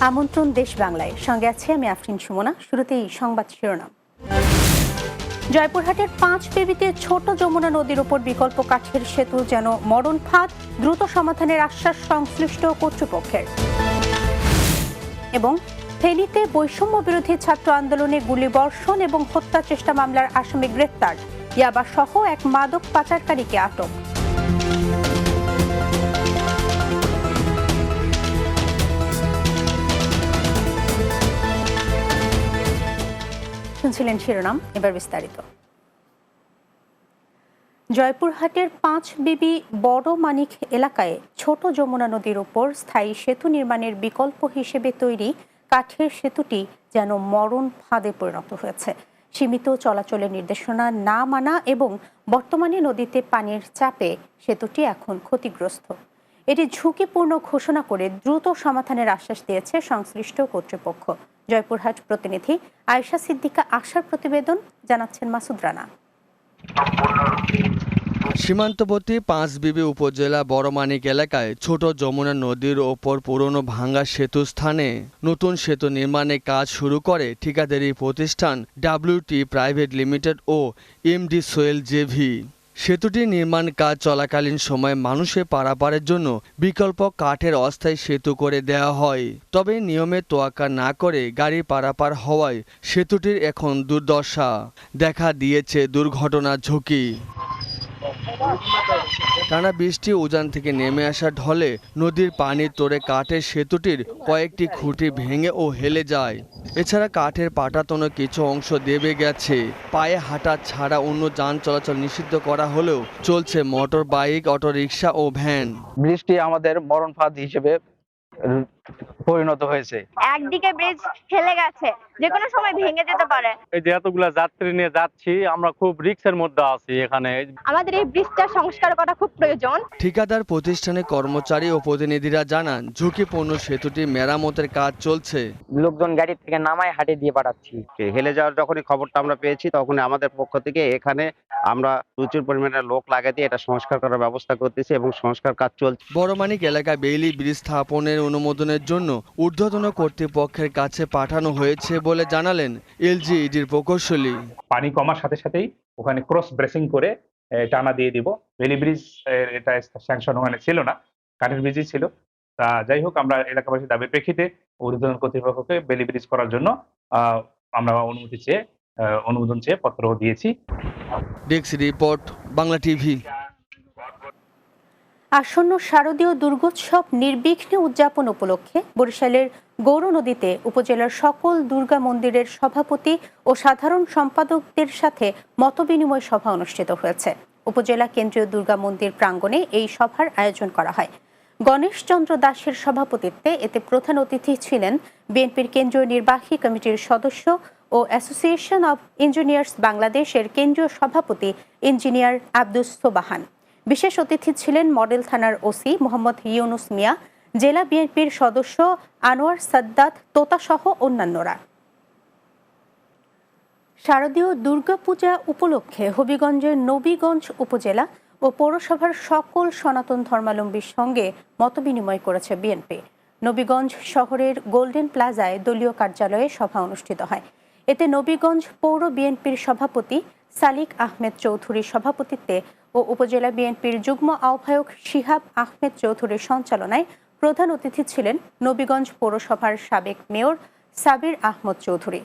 আমন্ত্রণ দেশ বাংলায়, সঙ্গে আছে আমি আফরিন সুমনা। শুরুতেই সংবাদ শিরোনাম। জয়পুরহাটের 5 বেবিতে ছোট যমুনা নদীর ওপর বিকল্প কাঠের সেতু যেন মরণ ফাঁদ, দ্রুত সমাধানের আশ্বাস সংশ্লিষ্ট কর্তৃপক্ষের। এবং ফেনীতে বৈষম্য বিরোধী ছাত্র আন্দোলনে গুলিবর্ষণ এবং হত্যা চেষ্টা মামলার আসামি গ্রেপ্তার, ইয়াবা সহ এক মাদক পাচারকারীকে আটক। শুনছিলেন শিরোনাম, এবার বিস্তারিত। জয়পুরহাটের 5 বিবি বড় মানিক এলাকায় ছোট যমুনা নদীর উপর স্থায়ী সেতু নির্মাণের বিকল্প হিসেবে তৈরি কাঠের সেতুটি যেন মরণ ফাঁদে পরিণত হয়েছে। সীমিত চলাচলের নির্দেশনা না মানা এবং বর্তমানে নদীতে পানির চাপে সেতুটি এখন ক্ষতিগ্রস্ত। এটি ঝুঁকিপূর্ণ ঘোষণা করে দ্রুত সমাধানের আশ্বাস দিয়েছে সংশ্লিষ্ট কর্তৃপক্ষ। জয়পুরহাট প্রতিনিধি আয়েশা সিদ্দিকা আশার প্রতিবেদন, জানাচ্ছেন মাসুদ রানা। সীমান্তবর্তী 5 বিবি উপজেলা বড়মানিক এলাকায় ছোট যমুনা নদীর ওপর পুরনো ভাঙ্গা সেতু স্থানে নতুন সেতু নির্মাণের কাজ শুরু করে ঠিকাদারি প্রতিষ্ঠান WT প্রাইভেট লিমিটেড ও MD সোয়েল জেভি। সেতুটি নির্মাণ কাজ চলাকালীন সময় মানুষের পারাপারের জন্য বিকল্প কাঠের অস্থায়ী সেতু করে দেওয়া হয়। তবে নিয়মে তোয়াক্কা না করে গাড়ি পারাপার হওয়ায় সেতুটির এখন দুর্দশা, দেখা দিয়েছে দুর্ঘটনার ঝুঁকি। টানা বৃষ্টি উজান থেকে নেমে আসা ঢলে নদীর পানির তোড়ে কাঠের সেতুটির কয়েকটি খুঁটি ভেঙে ও হেলে যায়। এছাড়া কাঠের পাটাতনের কিছু অংশ দেবে গেছে। পায়ে হাঁটা ছাড়া অন্য যান চলাচল নিষিদ্ধ করা হলেও চলছে মোটর বাইক, অটোরিকশা ও ভ্যান। বৃষ্টি আমাদের মরণ ফাঁদ হিসেবে পরিণত হয়েছে। একদিকে ব্রিজ হেলে গেছে, যে কোনো সময় ভেঙে যেতে পারে। এই যে এতগুলা যাত্রী নিয়ে যাচ্ছি, আমরা খুব রিস্কের মধ্যে আছি। এখানে আমাদের এই ব্রিজটা সংস্কার করা খুব প্রয়োজন। ঠিকাদার প্রতিষ্ঠানের কর্মচারী ও প্রতিনিধিরা জানান, ঝুঁকিপূর্ণ সেতুটি মেরামতের কাজ চলছে। লোকজন গাড়ি থেকে নামায় হাঁটে দিয়ে পাঠাচ্ছি। হেলে যাওয়ার যখনই খবরটা আমরা পেয়েছি, তখন আমাদের পক্ষ থেকে এখানে আমরা প্রচুর পরিমাণে লোক লাগাতে এটা সংস্কার করার ব্যবস্থা করতেছি এবং সংস্কার কাজ চলছে। বড়মানিক এলাকায় বেইলি ব্রিজ স্থাপনের অনুমোদনের জন্য ঊর্ধ্বতন কর্তৃপক্ষের কাছে পাঠানো হয়েছে বলে জানালেন LGEDর প্রকৌশলী। পানি কমার সাথে সাথেই ওখানে ক্রস ব্রেসিং করে টানা দিয়ে দিব। বেইলি ব্রিজ এটা স্যাংশন ওখানে ছিল না, কাঠের ব্রিজই ছিল। তা যাই হোক, আমরা এলাকাবাসীর দাবির প্রেক্ষিতে ঊর্ধ্বতন কর্তৃপক্ষকে বেইলি ব্রিজ করার জন্য আমরা অনুমোদন চেয়ে পত্র দিয়েছি। Desk report, Bangla TV. আসন্ন শারদীয় দুর্গোৎসব নির্বিঘ্নে উদযাপন উপলক্ষে বরিশালের গৌরনদীতে উপজেলার সকল দুর্গা মন্দিরের সভাপতি ও সাধারণ সম্পাদকদের সাথে মতবিনিময় সভা অনুষ্ঠিত হয়েছে। উপজেলা কেন্দ্রীয় দুর্গা মন্দির প্রাঙ্গণে এই সভার আয়োজন করা হয়। গণেশ চন্দ্র দাসের সভাপতিত্বে এতে প্রধান অতিথি ছিলেন বিএনপির কেন্দ্রীয় নির্বাহী কমিটির সদস্য ও অ্যাসোসিয়েশন অব ইঞ্জিনিয়ার্স বাংলাদেশের কেন্দ্রীয় সভাপতি ইঞ্জিনিয়ার আব্দুস সোবাহান। বিশেষ অতিথি ছিলেন মডেল থানার ওসি মোহাম্মদ ইউনুস মিয়া, জেলা বিএনপির সদস্য আনোয়ার সাদ্দাত তোতাসহ অন্যান্যরা। শারদীয় দুর্গাপূজা উপলক্ষে হবিগঞ্জের নবীগঞ্জ উপজেলা ও পৌরসভার সকল সনাতন ধর্মাবলম্বীর সঙ্গে মতবিনিময় করেছে বিএনপি। নবীগঞ্জ শহরের গোল্ডেন প্লাজায় দলীয় কার্যালয়ে সভা অনুষ্ঠিত হয়। এতে নবীগঞ্জ পৌর বিএনপির সভাপতি সালিক আহমেদ চৌধুরীর সভাপতিত্বে ও উপজেলা বিএনপির যুগ্ম আহ্বায়ক শিহাব আহমেদ চৌধুরীর সঞ্চালনায় প্রধান অতিথি ছিলেন নবীগঞ্জ পৌরসভার সাবেক মেয়র সাবির আহমদ চৌধুরী।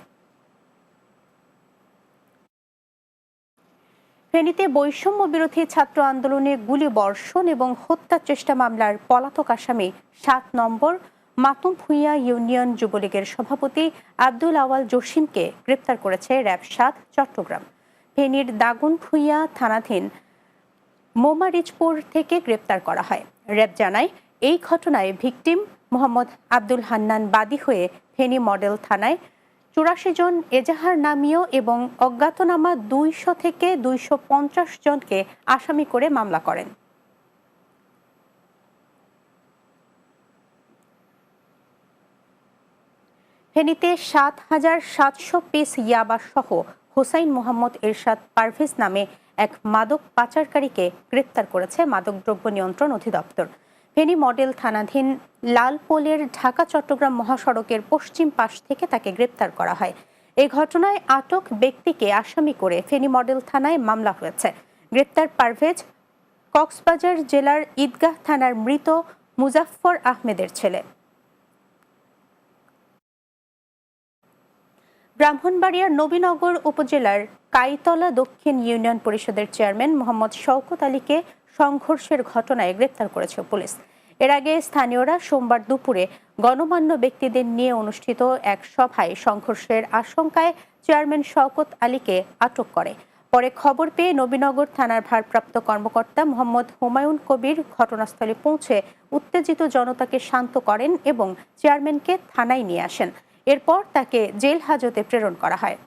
ফেনীতে বৈষম্য বিরোধী ছাত্র আন্দোলনে গুলিবর্ষণ এবং হত্যা চেষ্টা মামলার পলাতক আসামি 7 নম্বর মাতুম ভূঁইয়া ইউনিয়ন যুবলীগের সভাপতি আব্দুল আওয়াল জসিমকে গ্রেপ্তার করেছে র‍্যাব 7 চট্টগ্রাম। ফেনীর দাগন ভূঁইয়া থানাধীন মোমারিজপুর থেকে গ্রেপ্তার করা হয়। র‍্যাব জানায়, এই ঘটনায় ভিকটিম মোহাম্মদ আব্দুল হান্নান বাদী হয়ে ফেনী মডেল থানায় 84 জন এজাহার নামীয় এবং অজ্ঞাতনামা 200 থেকে 250 জনকে আসামি করে মামলা করেন। ফেনীতে 7,700 পিস ইয়াবা সহ হোসাইন মোহাম্মদ এরশাদ পারভেজ নামে এক মাদক পাচারকারীকে গ্রেপ্তার করেছে মাদকদ্রব্য নিয়ন্ত্রণ অধিদপ্তর। ফেনী মডেল থানাধীন লালপোলের ঢাকা চট্টগ্রাম মহাসড়কের পশ্চিম পাশ থেকে তাকে গ্রেপ্তার করা হয়। এই ঘটনায় আটক ব্যক্তিকে আসামি করে ফেনী মডেল থানায় মামলা হয়েছে। গ্রেপ্তার পারভেজ কক্সবাজার জেলার ঈদগাহ থানার মৃত মুজাফফর আহমেদের ছেলে। ব্রাহ্মণবাড়িয়ার নবীনগর উপজেলার কাইতলা দক্ষিণ ইউনিয়ন পরিষদের চেয়ারম্যান মোহাম্মদ শওকত আলীকে সংঘর্ষের ঘটনায় গ্রেপ্তার করেছে পুলিশ। এর আগে স্থানীয়রা সোমবার দুপুরে গণমান্য ব্যক্তিদের নিয়ে অনুষ্ঠিত এক সভায় সংঘর্ষের আশঙ্কায় চেয়ারম্যান শওকত আলীকে আটক করে। পরে খবর পেয়ে নবীনগর থানার ভারপ্রাপ্ত কর্মকর্তা মোহাম্মদ হুমায়ুন কবির ঘটনাস্থলে পৌঁছে উত্তেজিত জনতাকে শান্ত করেন এবং চেয়ারম্যানকে থানায় নিয়ে আসেন। এরপর তাকে জেল হাজতে প্রেরণ করা হয়।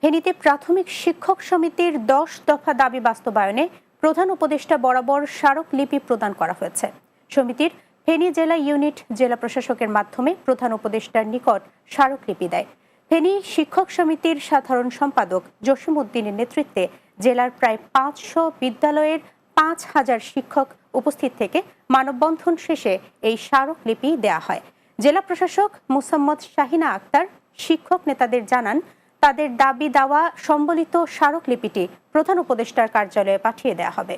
ফেনীতে প্রাথমিক শিক্ষক সমিতির 10 দফা দাবি বাস্তবায়নে প্রধান উপদেষ্টা বরাবর স্মারকলিপি প্রদান করা হয়েছে। সমিতির ফেনী জেলা ইউনিট জেলা প্রশাসকের মাধ্যমে প্রধান উপদেষ্টার নিকট স্মারকলিপি দেয়। ফেনী শিক্ষক সমিতির সাধারণ সম্পাদক জসিম উদ্দিনের নেতৃত্বে জেলার প্রায় 500 বিদ্যালয়ের 5000 শিক্ষক উপস্থিত থেকে মানববন্ধন শেষে এই স্মারকলিপি দেয়া হয়। জেলা প্রশাসক মোসাম্মদ শাহিনা আক্তার শিক্ষক নেতাদের জানান, তাদের দাবি দাওয়া সম্বলিত স্মারকলিপিটি প্রধান উপদেষ্টার কার্যালয়ে পাঠিয়ে দেওয়া হবে।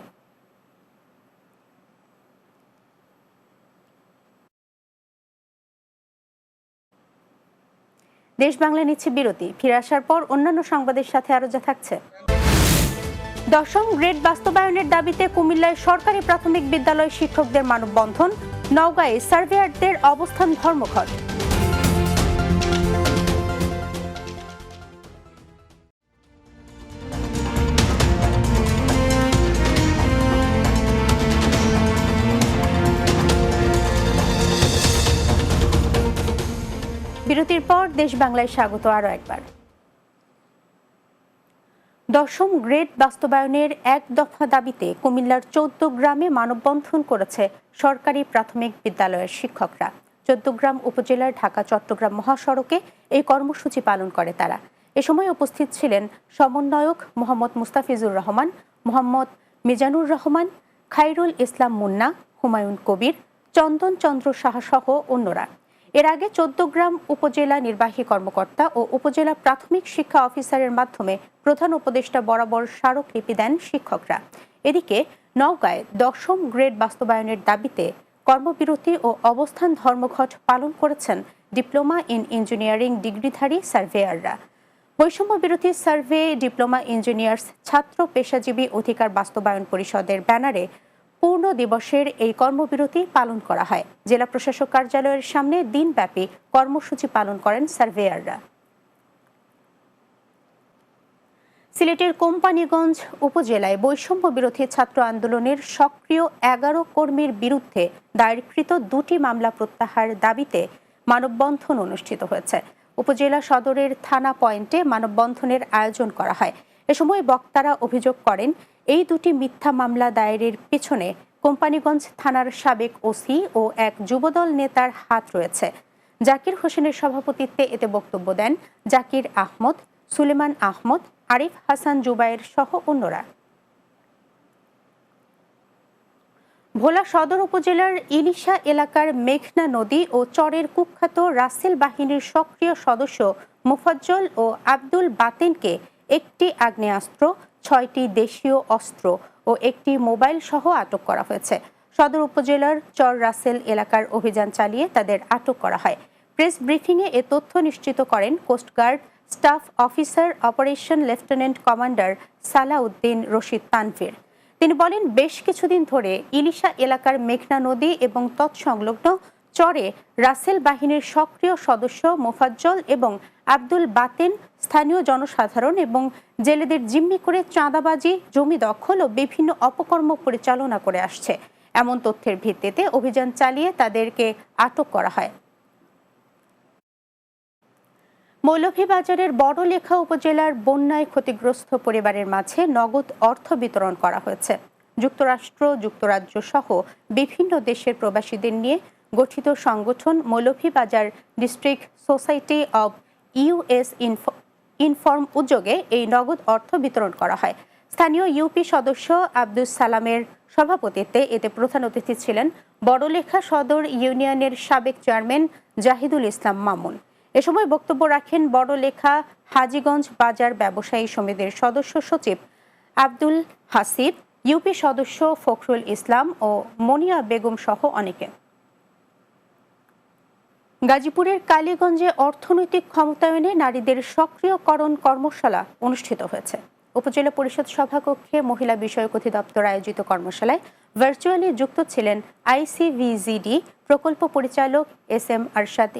দেশ বাংলা নিচ্ছে বিরতি। ফিরে আসার পর অন্যান্য সংবাদের সাথে আরো যা থাকছে। 10ম গ্রেড বাস্তবায়নের দাবিতে কুমিল্লায় সরকারি প্রাথমিক বিদ্যালয় শিক্ষকদের মানববন্ধন। নওগাঁয় সার্ভেয়ারদের অবস্থান ধর্মঘট। বিরতির পর দেশ বাংলায় স্বাগত আরো একবার। 10ম গ্রেড বাস্তবায়নের এক দফা দাবিতে কুমিল্লার 14 গ্রামে মানববন্ধন করেছে সরকারি প্রাথমিক বিদ্যালয়ের শিক্ষকরা। 14 গ্রাম উপজেলার ঢাকা চট্টগ্রাম মহাসড়কে এই কর্মসূচি পালন করে তারা। এ সময় উপস্থিত ছিলেন সমন্বয়ক মোহাম্মদ মুস্তাফিজুর রহমান, মোহাম্মদ মিজানুর রহমান, খাইরুল ইসলাম মুন্না, হুমায়ুন কবির, চন্দন চন্দ্র সাহা সহ অন্যরা। এর আগে 14 গ্রাম উপজেলা নির্বাহী কর্মকর্তা ও উপজেলা প্রাথমিক শিক্ষা অফিসারের মাধ্যমে প্রধান উপদেষ্টা বরাবর স্মারকলিপি দেন শিক্ষকরা। এদিকে নওগাঁয় 10ম গ্রেড বাস্তবায়নের দাবিতে কর্মবিরতি ও অবস্থান ধর্মঘট পালন করেছেন ডিপ্লোমা ইন ইঞ্জিনিয়ারিং ডিগ্রিধারী সার্ভেয়াররা। বৈষম্য বিরোধী সার্ভে ডিপ্লোমা ইঞ্জিনিয়ার্স ছাত্র পেশাজীবী অধিকার বাস্তবায়ন পরিষদের ব্যানারে পূর্ণ দিবসের এই কর্মবিরতি পালন করা হয়। জেলা প্রশাসক কার্যালয়ের সামনে দিনব্যাপী কর্মসূচি পালন করেন সার্ভেয়াররা। সিলেটের কোম্পানীগঞ্জ উপজেলায় বৈষম্য বিরোধী ছাত্র আন্দোলনের সক্রিয় 11 কর্মীর বিরুদ্ধে দায়েরকৃত 2টি মামলা প্রত্যাহার দাবিতে মানববন্ধন অনুষ্ঠিত হয়েছে। উপজেলা সদরের থানা পয়েন্টে মানববন্ধনের আয়োজন করা হয়। এ সময় বক্তারা অভিযোগ করেন, এই 2টি মিথ্যা মামলা দায়েরের পিছনে কোম্পানীগঞ্জ থানার সাবেক ওসি ও এক যুবদল নেতার হাত রয়েছে। জাকির হোসেনের সভাপতিত্বে এতে বক্তব্য দেন জাকির আহমদ, সুলেমান আহমদ, আরিফ হাসান জুবায়ের সহ অন্যরা। ভোলা সদর উপজেলার ইলিশা এলাকার মেঘনা নদী ও চরের কুখ্যাত রাসেল বাহিনীর সক্রিয় সদস্য মোফাজ্জল ও আব্দুল বাতেনকে একটি আগ্নেয়াস্ত্র, 6টি দেশীয় অস্ত্র ও একটি মোবাইল সহ আটক করা হয়েছে। সদর উপজেলার চর রাসেল এলাকার অভিযান চালিয়ে তাদের আটক করা হয়। প্রেস ব্রিফিংয়ে এ তথ্য নিশ্চিত করেন coast guard staff officer operation lieutenant commander Salauddin Rashid Tanvir. তিনি বলেন, বেশ কিছুদিন ধরে ইলিশা এলাকার মেঘনা নদী এবং তৎসংলগ্ন চরে রাসেল বাহিনীর সক্রিয় সদস্য মোফাজ্জল এবং আব্দুল বাতেন স্থানীয় জনসাধারণ এবং জেলেদের জিম্মি করে চাঁদাবাজি, জমি দখল ও বিভিন্ন অপকর্ম পরিচালনা করে আসছে। এমন তথ্যের ভিত্তিতে অভিযান চালিয়ে তাদেরকে আটক করা হয়। মৌলভীবাজারের বড়লেখা উপজেলার বন্যায় ক্ষতিগ্রস্ত পরিবারের মাঝে নগদ অর্থ বিতরণ করা হয়েছে। যুক্তরাষ্ট্র, যুক্তরাজ্য সহ বিভিন্ন দেশের প্রবাসীদের নিয়ে গঠিত সংগঠন Moulvibazar district society of US inform উদ্যোগে এই নগদ অর্থ বিতরণ করা হয়। স্থানীয় ইউপি সদস্য আব্দুস সালামের সভাপতিত্বে এতে প্রধান অতিথি ছিলেন বড়লেখা সদর ইউনিয়নের সাবেক চেয়ারম্যান জাহিদুল ইসলাম মামুন। এ সময় বক্তব্য রাখেন বড়লেখা হাজীগঞ্জ বাজার ব্যবসায়ী সমিতির সদস্য সচিব আব্দুল হাসিব, ইউপি সদস্য ফখরুল ইসলাম ও মনিয়া বেগম সহ অনেকে। গাজীপুরের কালীগঞ্জে অর্থনৈতিক ক্ষমতায়নে নারীদের সক্রিয়করণ কর্মশালা অনুষ্ঠিত হয়েছে। উপজেলা পরিষদ সভাকক্ষে মহিলা বিষয়ক অধিদপ্তর আয়োজিত কর্মশালায় ভার্চুয়ালি যুক্ত ছিলেন আইসিভিজিডি প্রকল্প পরিচালক SM আরশাদ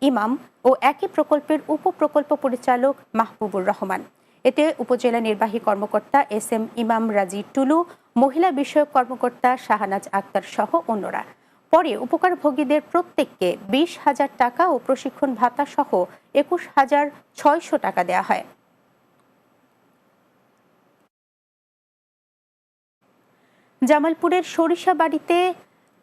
ইমাম ও একই প্রকল্পের উপপ্রকল্প পরিচালক মাহবুবুর রহমান। এতে উপজেলা নির্বাহী কর্মকর্তা SM ইমাম রাজি টুলু, মহিলা বিষয়ক কর্মকর্তা শাহনাজ আক্তার সহ অন্যরা। পরে উপকারভোগীদের প্রত্যেককে 20,000 টাকা ও প্রশিক্ষণ ভাতা সহ 21,600 টাকা দেওয়া হয়। জামালপুরের সরিষাবাড়িতে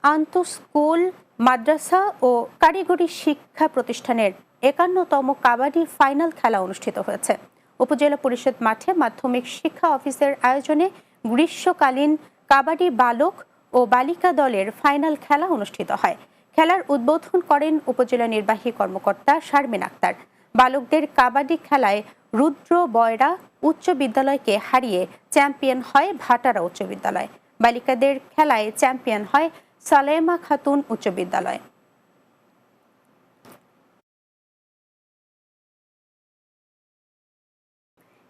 আন্তঃস্কুল, মাদ্রাসা ও কারিগরি শিক্ষা প্রতিষ্ঠানের 51তম কাবাডি ফাইনাল খেলা অনুষ্ঠিত হয়েছে। উপজেলা পরিষদ মাঠে মাধ্যমিক শিক্ষা অফিসের আয়োজনে গ্রীষ্মকালীন কাবাডি বালক ও বালিকা দলের ফাইনাল খেলা অনুষ্ঠিত হয়। খেলার উদ্বোধন করেন উপজেলা নির্বাহী কর্মকর্তা শারমিন আক্তার। বালকদের কাবাডি খেলায় রুদ্র বয়রা উচ্চ বিদ্যালয়কে হারিয়ে চ্যাম্পিয়ন হয় ভাটারা উচ্চ বিদ্যালয়। বালিকাদের খেলায় চ্যাম্পিয়ন হয় সালেমা খাতুন উচ্চ বিদ্যালয়।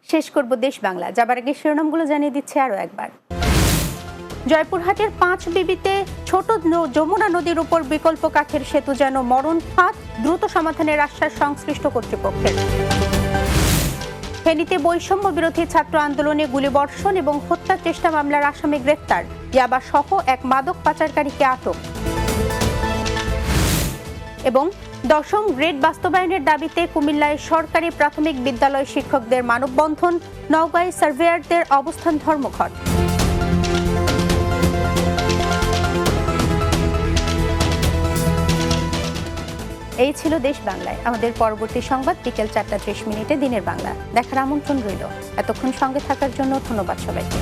শেষ করব দেশ বাংলা, যাবার আগে শিরোনামগুলো জানিয়ে দিচ্ছে আরো একবার। জয়পুরহাটের 5 বিবিতে ছোট যমুনা নদীর উপর বিকল্প কাঠের সেতু যেন মরণ ফাঁদ, দ্রুত সমাধানের আশ্বাস সংশ্লিষ্ট কর্তৃপক্ষের। ফেনীতে বৈষম্য বিরোধী ছাত্র আন্দোলনে গুলিবর্ষণ এবং হত্যার চেষ্টা মামলার আসামি গ্রেফতার, ইয়াবা সহ এক মাদক পাচারকারীকে আটক। এবং 10ম গ্রেড বাস্তবায়নের দাবিতে কুমিল্লায় সরকারি প্রাথমিক বিদ্যালয় শিক্ষকদের মানববন্ধন, নওগাঁয় সার্ভেয়ারদের অবস্থান ধর্মঘট। এই ছিল দেশ বাংলায়। আমাদের পরবর্তী সংবাদ বিকেল 4টা 30 মিনিটে দিনের বাংলা দেখার আমন্ত্রণ রইল। এতক্ষণ সঙ্গে থাকার জন্য ধন্যবাদ সবাইকে।